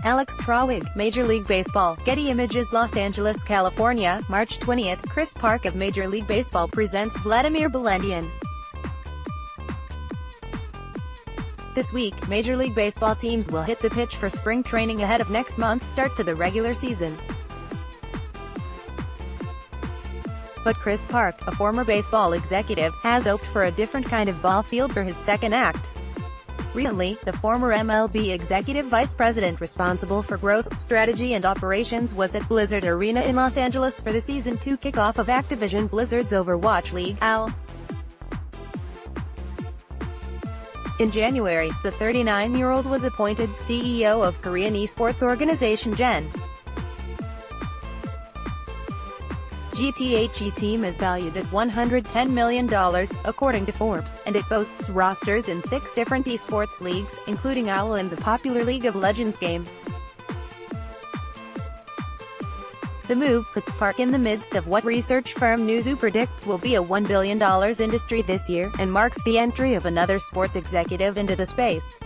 Alex Trautwig, Major League Baseball, Getty Images Los Angeles, California, March 20. Chris Park of Major League Baseball presents Wladimir Balentien. This week, Major League Baseball teams will hit the pitch for spring training ahead of next month's start to the regular season. But Chris Park, a former baseball executive, has opted for a different kind of ball field for his second act. Recently, the former MLB executive vice president responsible for growth, strategy and operations was at Blizzard Arena in Los Angeles for the Season 2 kickoff of Activision Blizzard's Overwatch League, LOL. In January, the 39-year-old was appointed CEO of Korean esports organization Gen. GTHE team is valued at $110 million, according to Forbes, and it boasts rosters in 6 different esports leagues, including LOL and the popular League of Legends game. The move puts Park in the midst of what research firm Newzoo predicts will be a $1 billion industry this year, and marks the entry of another sports executive into the space.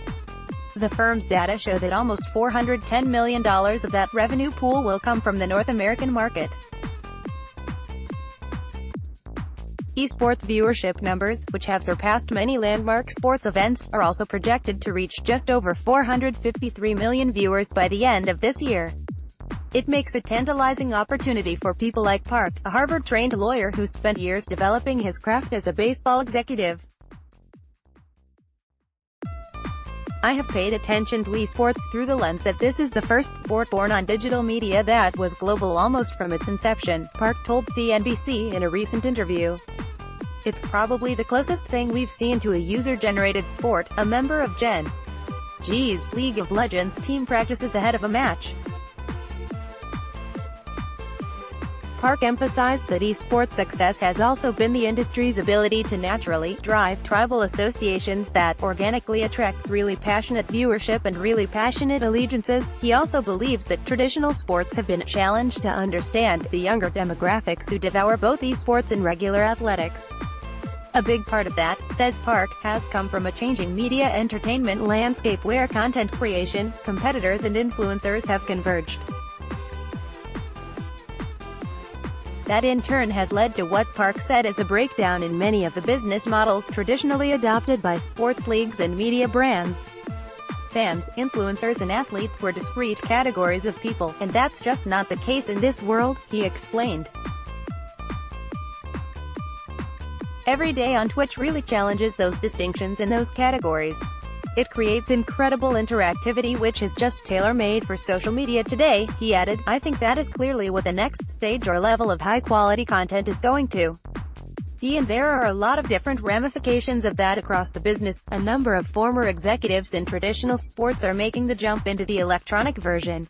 The firm's data show that almost $410 million of that revenue pool will come from the North American market. Esports viewership numbers, which have surpassed many landmark sports events, are also projected to reach just over 453 million viewers by the end of this year. It makes a tantalizing opportunity for people like Park, a Harvard-trained lawyer who spent years developing his craft as a baseball executive. I have paid attention to esports through the lens that this is the first sport born on digital media that was global almost from its inception, Park told CNBC in a recent interview. It's probably the closest thing we've seen to a user-generated sport, a member of Gen. G's League of Legends team practices ahead of a match. Park emphasized that esports success has also been the industry's ability to naturally drive tribal associations that organically attracts really passionate viewership and really passionate allegiances. He also believes that traditional sports have been challenged to understand the younger demographics who devour both esports and regular athletics. A big part of that, says Park, has come from a changing media entertainment landscape where content creation, competitors and influencers have converged. That in turn has led to what Park said is a breakdown in many of the business models traditionally adopted by sports leagues and media brands. Fans, influencers and athletes were discrete categories of people, and that's just not the case in this world, he explained. Every day on Twitch really challenges those distinctions and those categories. It creates incredible interactivity which is just tailor-made for social media today, he added. I think that is clearly what the next stage or level of high-quality content is going to be, and there are a lot of different ramifications of that across the business. A number of former executives in traditional sports are making the jump into the electronic version.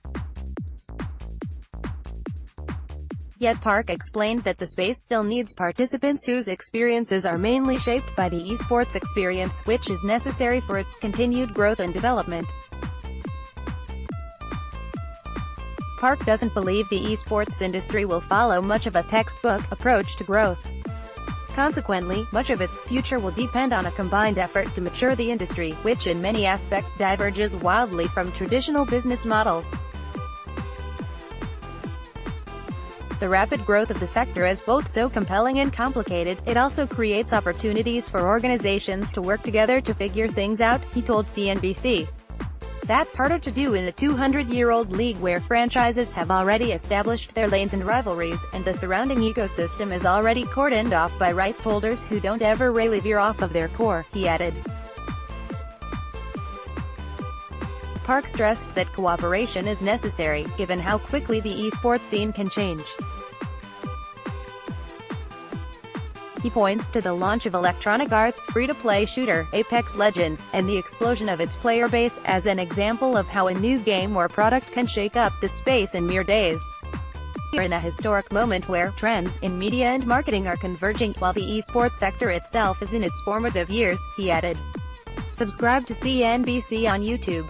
Yet Park explained that the space still needs participants whose experiences are mainly shaped by the esports experience, which is necessary for its continued growth and development. Park doesn't believe the esports industry will follow much of a textbook approach to growth. Consequently, much of its future will depend on a combined effort to mature the industry, which in many aspects diverges wildly from traditional business models. The rapid growth of the sector is both so compelling and complicated, it also creates opportunities for organizations to work together to figure things out, he told CNBC. That's harder to do in a 200-year-old league where franchises have already established their lanes and rivalries, and the surrounding ecosystem is already cordoned off by rights holders who don't ever really veer off of their core, he added. Park stressed that cooperation is necessary, given how quickly the esports scene can change. He points to the launch of Electronic Arts' free-to-play shooter, Apex Legends, and the explosion of its player base, as an example of how a new game or product can shake up the space in mere days. We're in a historic moment where trends in media and marketing are converging, while the esports sector itself is in its formative years, he added. Subscribe to CNBC on YouTube.